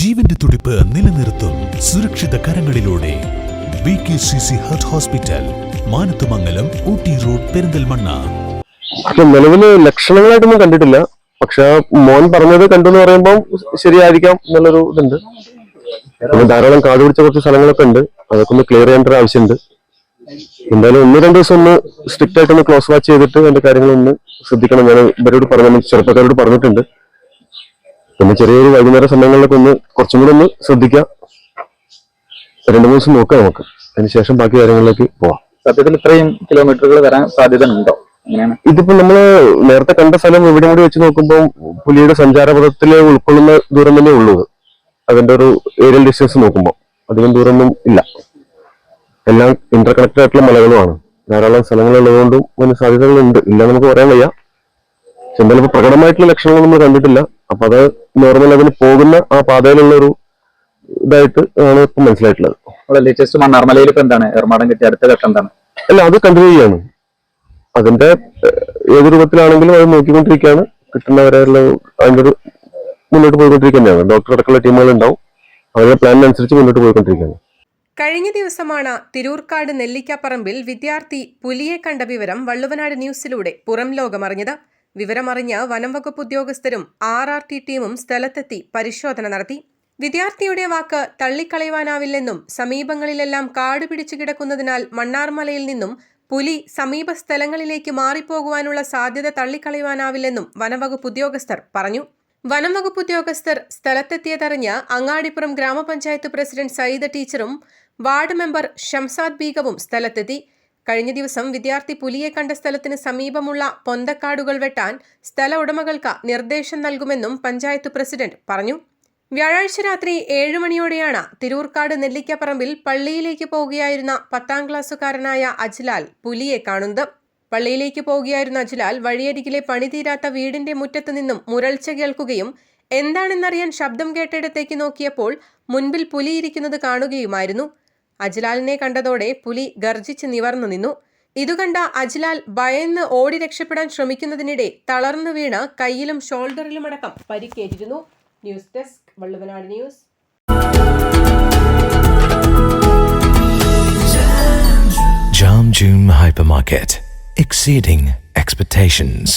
ജീവന്റെ തുടിപ്പ് നിലനിർത്തും സുരക്ഷിത കരങ്ങളിലൂടെ. BKCC Heart Hospital, Manathumangalam, Ooty road, Perinthalmanna. നിലവില് ലക്ഷണങ്ങളായിട്ടൊന്നും കണ്ടിട്ടില്ല. പക്ഷെ മോൻ പറഞ്ഞത് കണ്ടെന്ന് പറയുമ്പോൾ ശരിയായിരിക്കാം എന്നുള്ളൊരു ഇതുണ്ട്. പിന്നെ ധാരാളം കാട് പിടിച്ച കുറച്ച് സ്ഥലങ്ങളൊക്കെ ഉണ്ട്. അതൊക്കെ ഒന്ന് ക്ലിയർ ചെയ്യേണ്ട ഒരു ആവശ്യമുണ്ട്. എന്തായാലും 1-2 ദിവസം ഒന്ന് സ്ട്രിക്റ്റ് ആയിട്ടൊന്ന് ക്ലോസ് വാച്ച് ചെയ്തിട്ട് അതിന്റെ കാര്യങ്ങളൊന്ന് ശ്രദ്ധിക്കണം. ഞാൻ ഇവരോട് പറഞ്ഞു, ചെറുപ്പക്കാരോട് പറഞ്ഞിട്ടുണ്ട്. പിന്നെ ചെറിയൊരു വൈകുന്നേര സമയങ്ങളിലൊക്കെ ഒന്ന് കുറച്ചും കൂടെ ഒന്ന് ശ്രദ്ധിക്കാം. 2-3 ദിവസം നോക്കാം നമുക്ക്. അതിനുശേഷം ബാക്കി കാര്യങ്ങളിലേക്ക് പോവാം. സത്യത്തിൽ ഇത്രയും കിലോമീറ്ററുകൾ വരാൻ സാധ്യത ഉണ്ടോ? ഇതിപ്പോ നമ്മള് നേരത്തെ കണ്ട സ്ഥലം ഇവിടെ കൂടി വെച്ച് നോക്കുമ്പോൾ പുലിയുടെ സഞ്ചാരപഥത്തിലെ ഉൾക്കൊള്ളുന്ന ദൂരം തന്നെ ഉള്ളൂ. അതിന്റെ ഒരു ഏരിയൽ ഡിസ്റ്റൻസ് നോക്കുമ്പോൾ അധികം ദൂരമൊന്നും ഇല്ല. എല്ലാം ഇന്റർ കണക്റ്റഡ് ആയിട്ടുള്ള മലകളുമാണ്. ധാരാളം സ്ഥലങ്ങളുള്ളതുകൊണ്ടും അതിന് സാധ്യതകളുണ്ട്. ഇല്ല നമുക്ക് പറയാൻ വയ്യ. എന്തായാലും ഇപ്പൊ പ്രകടമായിട്ടുള്ള ലക്ഷണങ്ങൾ നമ്മൾ കണ്ടിട്ടില്ല. അപ്പൊ അത് നോർമൽ അതിന് പോകുന്ന ആ പാതയിലുള്ള ഒരു ഇതായിട്ട് ആണ് ഇപ്പൊ മനസ്സിലായിട്ടുള്ളത്. ലേറ്റസ്റ്റ് മണ്ണാർമലയിൽ ഇപ്പൊ എന്താണ് എറമാടം കിട്ടിയ അടുത്ത ഘട്ടം എന്താണ്? അല്ല, അത് കണ്ടിന്യൂ ചെയ്യാണ്. അതിന്റെ ഏത് രൂപത്തിലാണെങ്കിലും അത് നോക്കിക്കൊണ്ടിരിക്കുകയാണ്. കിട്ടുന്നവരെയുള്ള അതിന്റെ ഒരു മുന്നോട്ട് പോയിക്കൊണ്ടിരിക്കുകയാണ്. ഡോക്ടർ അടക്കമുള്ള ടീമുകൾ ഉണ്ടാവും. അവരുടെ പ്ലാനിനനുസരിച്ച് മുന്നോട്ട് പോയിക്കൊണ്ടിരിക്കുകയാണ്. കഴിഞ്ഞ ദിവസമാണ് തിരൂർക്കാട് നെല്ലിക്കപ്പറമ്പിൽ വിദ്യാർത്ഥി പുലിയെ കണ്ട വിവരം വള്ളുവനാട് ന്യൂസിലൂടെ പുറം ലോകമറിഞ്ഞത്. വിവരമറിഞ്ഞ് വനംവകുപ്പ് ഉദ്യോഗസ്ഥരും RRT ടീമും സ്ഥലത്തെത്തി പരിശോധന നടത്തി. വിദ്യാർത്ഥിയുടെ വാക്ക് തള്ളിക്കളയുവാനാവില്ലെന്നും സമീപങ്ങളിലെല്ലാം കാട് പിടിച്ചു കിടക്കുന്നതിനാൽ മണ്ണാർമലയിൽ നിന്നും പുലി സമീപ സ്ഥലങ്ങളിലേക്ക് മാറിപ്പോകുവാനുള്ള സാധ്യത തള്ളിക്കളയുവാനാവില്ലെന്നും വനംവകുപ്പ് ഉദ്യോഗസ്ഥർ പറഞ്ഞു. വനംവകുപ്പ് ഉദ്യോഗസ്ഥർ സ്ഥലത്തെത്തിയതറിഞ്ഞ് അങ്ങാടിപ്പുറം ഗ്രാമപഞ്ചായത്ത് പ്രസിഡന്റ് സയ്യിദ ടീച്ചറും വാർഡ് മെമ്പർ ഷംസാദ് ബീഗവും സ്ഥലത്തെത്തി. കഴിഞ്ഞ ദിവസം വിദ്യാർത്ഥി പുലിയെ കണ്ട സ്ഥലത്തിന് സമീപമുള്ള പൊന്തക്കാടുകൾ വെട്ടാൻ സ്ഥല ഉടമകൾക്ക് നിർദ്ദേശം നൽകുമെന്നും പഞ്ചായത്ത് പ്രസിഡന്റ് പറഞ്ഞു. വ്യാഴാഴ്ച രാത്രി 7 മണിയോടെയാണ് തിരൂർക്കാട് നെല്ലിക്കപ്പറമ്പിൽ പള്ളിയിലേക്ക് പോവുകയായിരുന്ന 10ാം ക്ലാസ്സുകാരനായ അജ്ലാൽ പുലിയെ കാണുന്നത്. പള്ളിയിലേക്ക് പോവുകയായിരുന്ന അജ്ലാൽ വഴിയരികിലെ പണിതീരാത്ത വീടിന്റെ മുറ്റത്ത് നിന്നും മുരൾച്ച കേൾക്കുകയും എന്താണെന്നറിയാൻ ശബ്ദം കേട്ടിടത്തേക്ക് നോക്കിയപ്പോൾ മുൻപിൽ പുലിയിരിക്കുന്നത് കാണുകയുമായിരുന്നു. അജ്ലാലിനെ കണ്ടതോടെ പുലി ഗർജിച്ച് നിവർന്നു നിന്നു. ഇതുകണ്ട അജ്ലാൽ ഭയന്ന് ഓടി രക്ഷപ്പെടാൻ ശ്രമിക്കുന്നതിനിടെ തളർന്നു വീണ് കൈയിലും ഷോൾഡറിലുമടക്കം പരിക്കേറ്റിരുന്നു. News desk Valluvanad news. Jam June Hypermarket, exceeding expectations.